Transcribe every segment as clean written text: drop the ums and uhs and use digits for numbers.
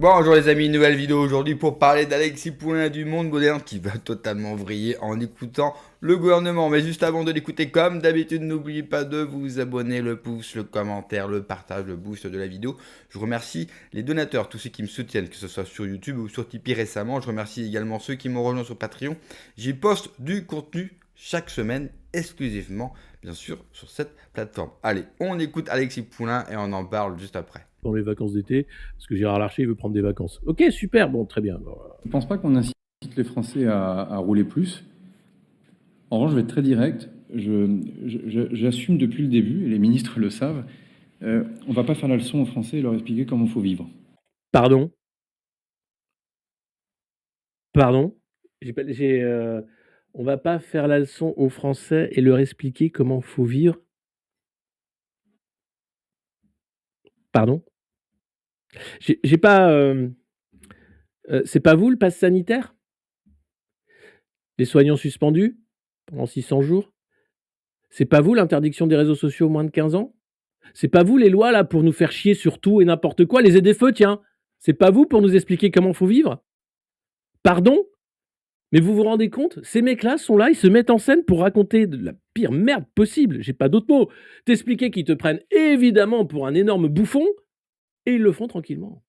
Bonjour les amis, nouvelle vidéo aujourd'hui pour parler d'Alexis Poulain du Monde Moderne qui va totalement vriller en écoutant le gouvernement. Mais juste avant de l'écouter, comme d'habitude, n'oubliez pas de vous abonner, le pouce, le commentaire, le partage, le boost de la vidéo. Je remercie les donateurs, tous ceux qui me soutiennent, que ce soit sur YouTube ou sur Tipeee récemment. Je remercie également ceux qui m'ont rejoint sur Patreon. J'y poste du contenu chaque semaine exclusivement, bien sûr, sur cette plateforme. Allez, on écoute Alexis Poulain et on en parle juste après. Dans les vacances d'été, parce que Gérard Larcher veut prendre des vacances. Ok, super, bon, très bien. Je ne pense pas qu'on incite les Français à rouler plus. En revanche, je vais être très direct. J'assume depuis le début, et les ministres le savent, on ne va pas faire la leçon aux Français et leur expliquer comment il faut vivre. Pardon. On va pas faire la leçon aux Français et leur expliquer comment faut vivre. Pardon. J'ai pas. C'est pas vous le pass sanitaire? Les soignants suspendus pendant 600 jours? C'est pas vous l'interdiction des réseaux sociaux aux moins de 15 ans? C'est pas vous les lois là pour nous faire chier sur tout et n'importe quoi? Les ZFE, tiens. C'est pas vous pour nous expliquer comment faut vivre? Pardon? Mais vous vous rendez compte? Ces mecs-là sont là, ils se mettent en scène pour raconter de la pire merde possible, j'ai pas d'autres mots. T'expliquer qu'ils te prennent évidemment pour un énorme bouffon, et ils le font tranquillement.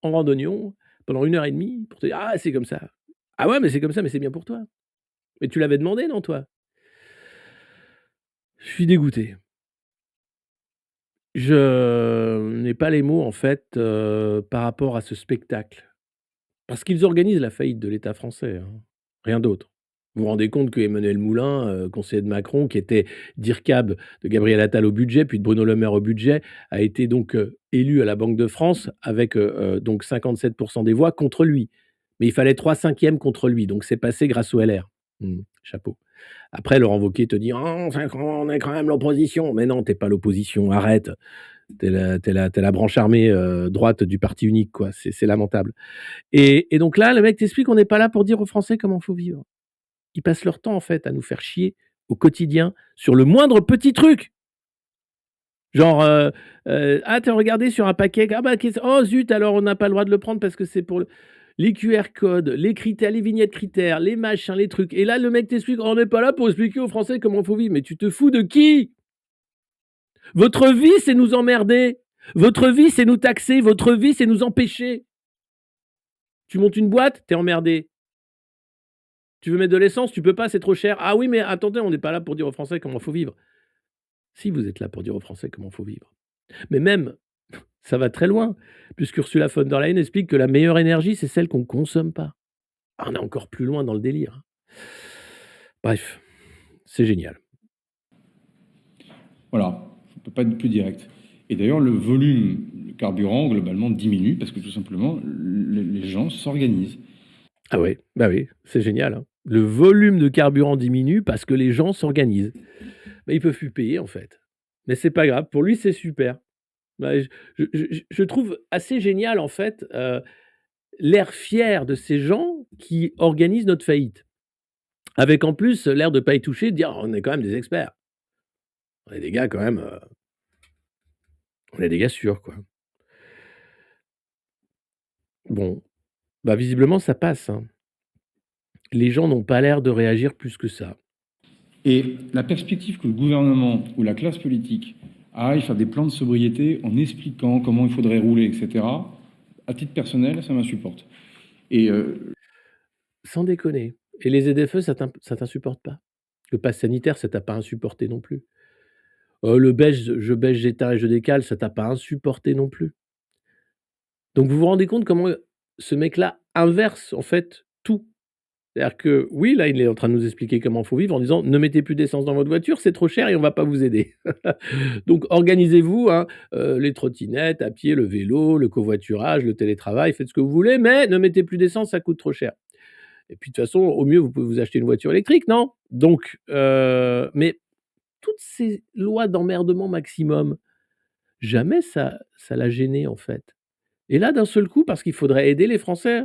En randonnion, pendant 1 heure et demie, pour te dire: «Ah, c'est comme ça». Ah ouais, mais c'est comme ça, mais c'est bien pour toi. Mais tu l'avais demandé, non, toi? Je suis dégoûté. Je n'ai pas les mots, en fait, par rapport à ce spectacle. Parce qu'ils organisent la faillite de l'État français, hein, rien d'autre. Vous vous rendez compte qu'Emmanuel Moulin, conseiller de Macron, qui était d'IRCAB de Gabriel Attal au budget, puis de Bruno Le Maire au budget, a été donc, élu à la Banque de France avec, donc 57 des voix contre lui. Mais il fallait 3/5 contre lui, donc c'est passé grâce au LR. Chapeau. Après Laurent Wauquiez te dit: «Oh, on est quand même l'opposition». Mais non, tu es pas l'opposition, arrête. Tu es la branche armée, droite du parti unique, quoi. C'est lamentable. Et donc là, le mec t'explique qu'on n'est pas là pour dire aux Français comment faut vivre. Ils passent leur temps, en fait, à nous faire chier au quotidien sur le moindre petit truc. Genre, «Ah, tu as regardé sur un paquet, ah bah, oh zut, alors on n'a pas le droit de le prendre parce que c'est pour les QR codes, les critères, les vignettes critères, les machins, les trucs». Et là, le mec t'explique: «On n'est pas là pour expliquer aux Français comment faut vivre». Mais tu te fous de qui? Votre vie, c'est nous emmerder. Votre vie, c'est nous taxer. Votre vie, c'est nous empêcher. Tu montes une boîte, t'es emmerdé. Tu veux mettre de l'essence, tu peux pas, c'est trop cher. Ah oui, mais attendez, on n'est pas là pour dire aux Français comment faut vivre. Si, vous êtes là pour dire aux Français comment faut vivre. Mais même, ça va très loin, puisque Ursula von der Leyen explique que la meilleure énergie, c'est celle qu'on ne consomme pas. Ah, on est encore plus loin dans le délire. Bref, c'est génial. Voilà, je ne peux pas être plus direct. Et d'ailleurs, le volume de carburant, globalement, diminue parce que tout simplement, les gens s'organisent. Ah ouais, bah oui, c'est génial, hein. Le volume de carburant diminue parce que les gens s'organisent. Mais ils peuvent plus payer, en fait. Mais c'est pas grave, pour lui, c'est super. Bah, je trouve assez génial, en fait, l'air fier de ces gens qui organisent notre faillite. Avec en plus l'air de pas y toucher, de dire: «On est quand même des experts. On est des gars quand même, on est des gars sûrs, quoi». Bon, bah, visiblement ça passe, hein. Les gens n'ont pas l'air de réagir plus que ça. Et la perspective que le gouvernement ou la classe politique aille faire des plans de sobriété en expliquant comment il faudrait rouler, etc., à titre personnel, ça m'insupporte. Et Sans déconner. Et les ZFE, ça t'insupporte pas? Le pass sanitaire, ça t'a pas insupporté non plus? Le belge, je belge, j'éteins et je décale, ça t'a pas insupporté non plus? Donc vous vous rendez compte comment, ce mec-là inverse, en fait, tout? C'est-à-dire que, oui, là, il est en train de nous expliquer comment il faut vivre en disant: «Ne mettez plus d'essence dans votre voiture, c'est trop cher et on va pas vous aider. Donc organisez-vous, hein, les trottinettes, à pied, le vélo, le covoiturage, le télétravail, faites ce que vous voulez, mais ne mettez plus d'essence, ça coûte trop cher. Et puis de toute façon, au mieux, vous pouvez vous acheter une voiture électrique, non?» Donc mais toutes ces lois d'emmerdement maximum, jamais ça l'a gêné, en fait. Et là, d'un seul coup, parce qu'il faudrait aider les Français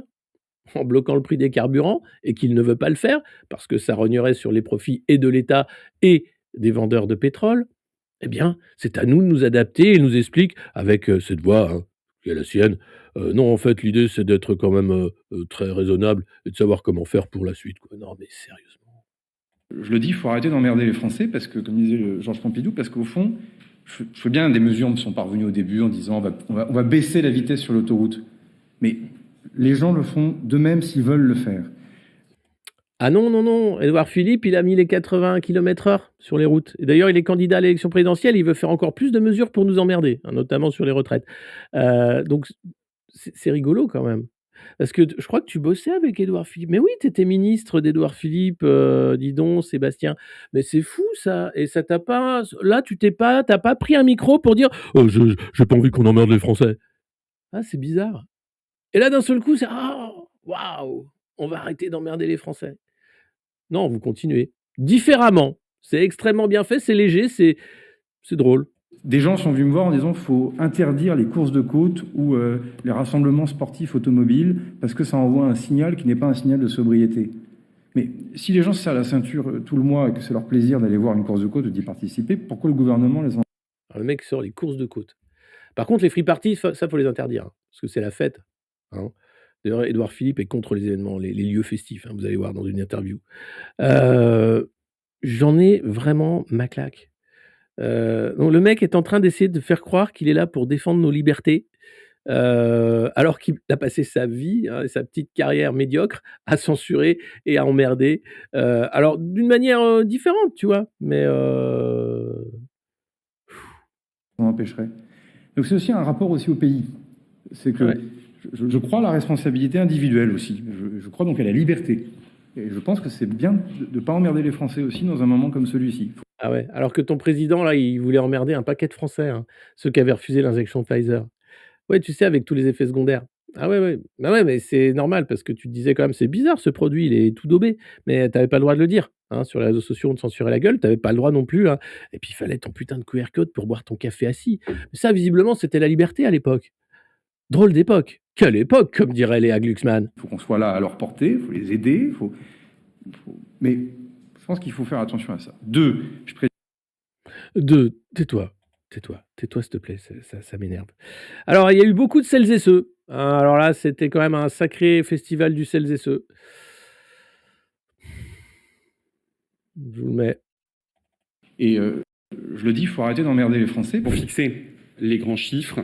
en bloquant le prix des carburants et qu'il ne veut pas le faire parce que ça rognerait sur les profits et de l'État et des vendeurs de pétrole, eh bien, c'est à nous de nous adapter et il nous explique avec, cette voix, hein, qui est la sienne. Non, en fait, l'idée, c'est d'être quand même, très raisonnable et de savoir comment faire pour la suite, quoi. Non, mais sérieusement. Je le dis, il faut arrêter d'emmerder les Français, parce que, comme disait Georges Pompidou, parce qu'au fond, je veux bien des mesures me sont parvenues au début en disant on va baisser la vitesse sur l'autoroute. Mais les gens le font d'eux-mêmes s'ils veulent le faire. Ah non, non, non, Édouard Philippe, il a mis les 80 km/h sur les routes. Et d'ailleurs, il est candidat à l'élection présidentielle, il veut faire encore plus de mesures pour nous emmerder, hein, notamment sur les retraites. Donc c'est rigolo quand même. Parce que je crois que tu bossais avec Édouard Philippe. Mais oui, tu étais ministre d'Édouard Philippe, dis donc, Sébastien. Mais c'est fou ça. Et ça t'a pas. Là, t'as pas pris un micro pour dire j'ai pas envie qu'on emmerde les Français. Ah, c'est bizarre. Et là, d'un seul coup, c'est waouh, on va arrêter d'emmerder les Français. Non, vous continuez. Différemment. C'est extrêmement bien fait, c'est léger, c'est drôle. Des gens sont venus me voir en disant qu'il faut interdire les courses de côte ou les rassemblements sportifs automobiles parce que ça envoie un signal qui n'est pas un signal de sobriété. Mais si les gens se serrent la ceinture tout le mois et que c'est leur plaisir d'aller voir une course de côte ou d'y participer, pourquoi le gouvernement les en... Alors, le mec sort les courses de côte. Par contre, les free parties, ça, faut les interdire, hein, parce que c'est la fête. Hein. D'ailleurs, Édouard Philippe est contre les événements, les lieux festifs, hein, vous allez voir dans une interview. J'en ai vraiment ma claque. Donc le mec est en train d'essayer de faire croire qu'il est là pour défendre nos libertés, alors qu'il a passé sa vie, hein, sa petite carrière médiocre à censurer et à emmerder. Alors d'une manière différente, tu vois, mais empêcherait. Donc c'est aussi un rapport aussi au pays. C'est que je crois à la responsabilité individuelle aussi. Je crois donc à la liberté. Et je pense que c'est bien de ne pas emmerder les Français aussi dans un moment comme celui-ci. Ah ouais, alors que ton président, là, il voulait emmerder un paquet de Français, hein, ceux qui avaient refusé l'injection Pfizer. Ouais, tu sais, avec tous les effets secondaires. Ah ouais, ouais. Bah ouais, mais c'est normal parce que tu te disais quand même: «C'est bizarre ce produit, il est tout daubé», mais tu avais pas le droit de le dire, hein, sur les réseaux sociaux, on te censurait la gueule, tu avais pas le droit non plus, hein, et puis il fallait ton putain de QR code pour boire ton café assis. Mais ça, visiblement, c'était la liberté à l'époque. Drôle d'époque. Quelle époque, comme dirait Léa Glucksmann. Il faut qu'on soit là à leur portée, il faut les aider, mais je pense qu'il faut faire attention à ça. 2, Tais-toi, tais-toi s'il te plaît, ça m'énerve. Alors, il y a eu beaucoup de celles et ceux, hein, alors là, c'était quand même un sacré festival du celles et ceux. Je vous le mets. Et je le dis, il faut arrêter d'emmerder les Français. Pour fixer les grands chiffres,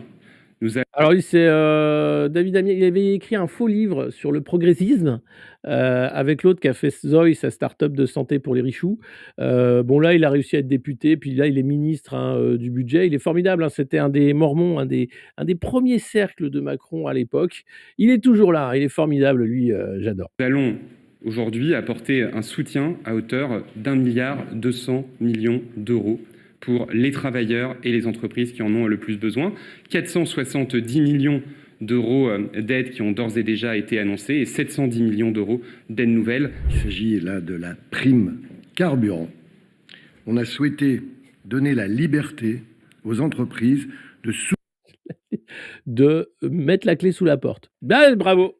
alors lui, c'est David Amiel. Il avait écrit un faux livre sur le progressisme avec l'autre qui a fait Zoï, sa start-up de santé pour les richoux. Bon, là, il a réussi à être député, puis là, il est ministre, hein, du budget. Il est formidable, hein, c'était un des Mormons, un des premiers cercles de Macron à l'époque. Il est toujours là, il est formidable, lui, j'adore. nous allons aujourd'hui apporter un soutien à hauteur d'1,2 milliard d'euros pour les travailleurs et les entreprises qui en ont le plus besoin. 470 millions d'euros d'aides qui ont d'ores et déjà été annoncées et 710 millions d'euros d'aides nouvelles. Il s'agit là de la prime carburant. On a souhaité donner la liberté aux entreprises de mettre la clé sous la porte. Ben, bravo.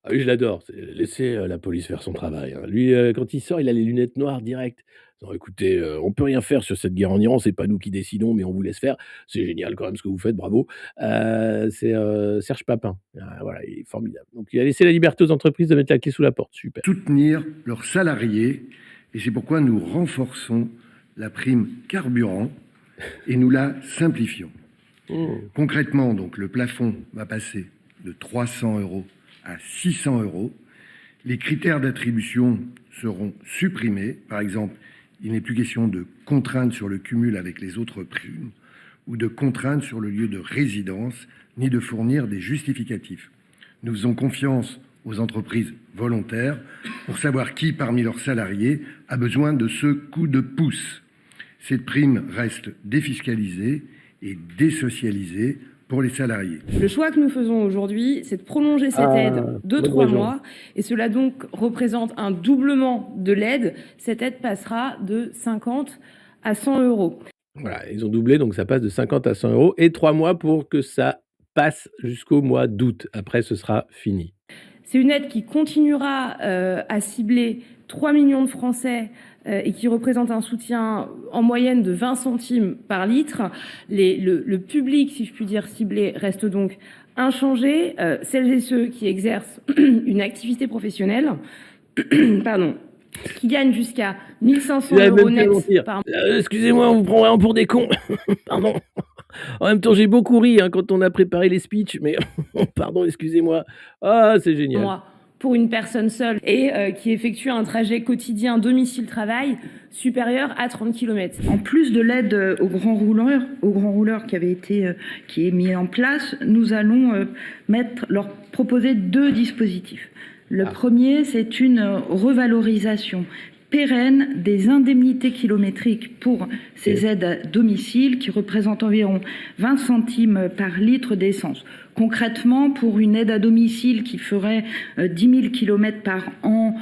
Ah oui, je l'adore. Laissez la police faire son travail, hein. Lui, quand il sort, il a les lunettes noires direct. Non, écoutez, on peut rien faire sur cette guerre en Iran, c'est pas nous qui décidons, mais on vous laisse faire. C'est génial quand même ce que vous faites, bravo. C'est Serge Papin. Ah, voilà, il est formidable. Donc il a laissé la liberté aux entreprises de mettre la clé sous la porte. Super. soutenir leurs salariés, et c'est pourquoi nous renforçons la prime carburant et nous la simplifions. Concrètement, donc, le plafond va passer de 300 € à 600 €. Les critères d'attribution seront supprimés. Par exemple, il n'est plus question de contrainte sur le cumul avec les autres primes ou de contrainte sur le lieu de résidence, ni de fournir des justificatifs. Nous faisons confiance aux entreprises volontaires pour savoir qui, parmi leurs salariés, a besoin de ce coup de pouce. Cette prime reste défiscalisée et désocialisée pour les salariés. Le choix que nous faisons aujourd'hui, c'est de prolonger cette aide de 3 mois, et cela donc représente un doublement de l'aide. Cette aide passera de 50 à 100 €. Voilà, ils ont doublé, donc ça passe de 50 à 100 € et 3 mois pour que ça passe jusqu'au mois d'août. Après, ce sera fini. C'est une aide qui continuera à cibler 3 millions de Français et qui représente un soutien en moyenne de 20 centimes par litre. Le public, si je puis dire, ciblé reste donc Inchangés, celles et ceux qui exercent une activité professionnelle, pardon, qui gagnent jusqu'à 1 500 € net par mois. Excusez-moi, on vous prend vraiment pour des cons. Pardon. En même temps, j'ai beaucoup ri quand on a préparé les speeches, mais pardon, excusez-moi. Ah, c'est génial. Pour une personne seule et qui effectue un trajet quotidien domicile-travail supérieur à 30 km. En plus de l'aide aux grands rouleurs qui est mis en place, nous allons leur proposer 2 dispositifs. Le premier, c'est une revalorisation pérenne des indemnités kilométriques pour ces aides à domicile qui représentent environ 20 centimes par litre d'essence. Concrètement, pour une aide à domicile qui ferait 10 000 km par an,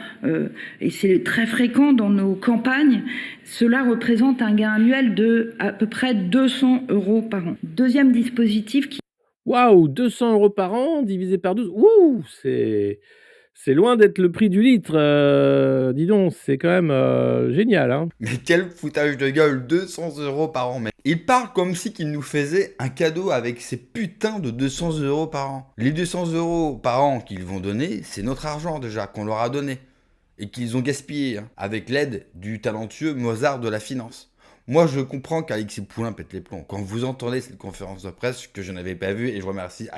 et c'est très fréquent dans nos campagnes, cela représente un gain annuel de à peu près 200 € par an. Deuxième dispositif qui... Waouh, 200 € par an divisé par 12. Ouh, c'est loin d'être le prix du litre. Dis donc, c'est quand même génial, hein. Mais quel foutage de gueule, 200 € par an, mec. Il parle comme si qu'il nous faisait un cadeau avec ces putains de 200 € par an. Les 200 € par an qu'ils vont donner, c'est notre argent déjà, qu'on leur a donné. Et qu'ils ont gaspillé, hein, avec l'aide du talentueux Mozart de la finance. Moi, je comprends qu'Alexis Poulain pète les plombs. Quand vous entendez cette conférence de presse que je n'avais pas vue, et je remercie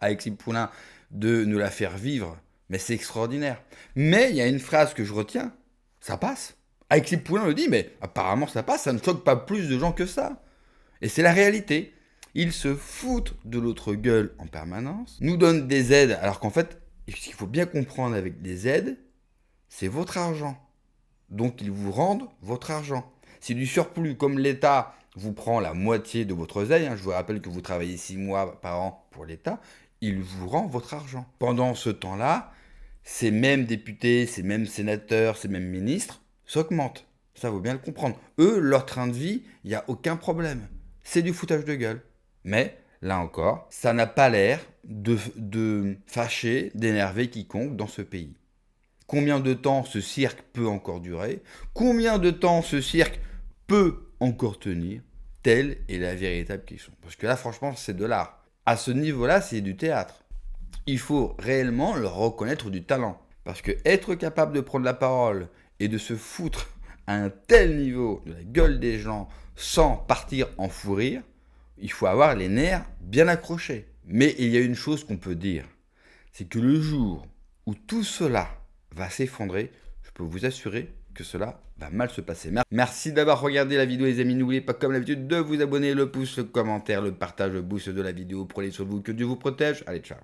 Alexis Poulain de nous la faire vivre, mais c'est extraordinaire. Mais il y a une phrase que je retiens, ça passe. Alexis Poulain le dit, mais apparemment ça passe, ça ne choque pas plus de gens que ça. Et c'est la réalité. Ils se foutent de l'autre gueule en permanence, nous donnent des aides, alors qu'en fait, ce qu'il faut bien comprendre avec des aides, c'est votre argent. Donc ils vous rendent votre argent. C'est du surplus, comme l'État vous prend la moitié de votre oseille, hein, je vous rappelle que vous travaillez 6 mois par an pour l'État, il vous rend votre argent. Pendant ce temps-là, ces mêmes députés, ces mêmes sénateurs, ces mêmes ministres s'augmentent. Ça vaut bien le comprendre. Eux, leur train de vie, il n'y a aucun problème. C'est du foutage de gueule. Mais, là encore, ça n'a pas l'air de fâcher, d'énerver quiconque dans ce pays. Combien de temps ce cirque peut encore durer? Combien de temps ce cirque peut encore tenir? Telle est la véritable question. Parce que là, franchement, c'est de l'art. À ce niveau-là, c'est du théâtre. Il faut réellement leur reconnaître du talent. Parce que être capable de prendre la parole et de se foutre à un tel niveau de la gueule des gens sans partir en fou rire, il faut avoir les nerfs bien accrochés. Mais il y a une chose qu'on peut dire, c'est que le jour où tout cela va s'effondrer, je peux vous assurer que cela va mal se passer. Merci d'avoir regardé la vidéo les amis, n'oubliez pas comme d'habitude de vous abonner, le pouce, le commentaire, le partage, le boost de la vidéo. Prenez soin de vous, que Dieu vous protège. Allez, ciao.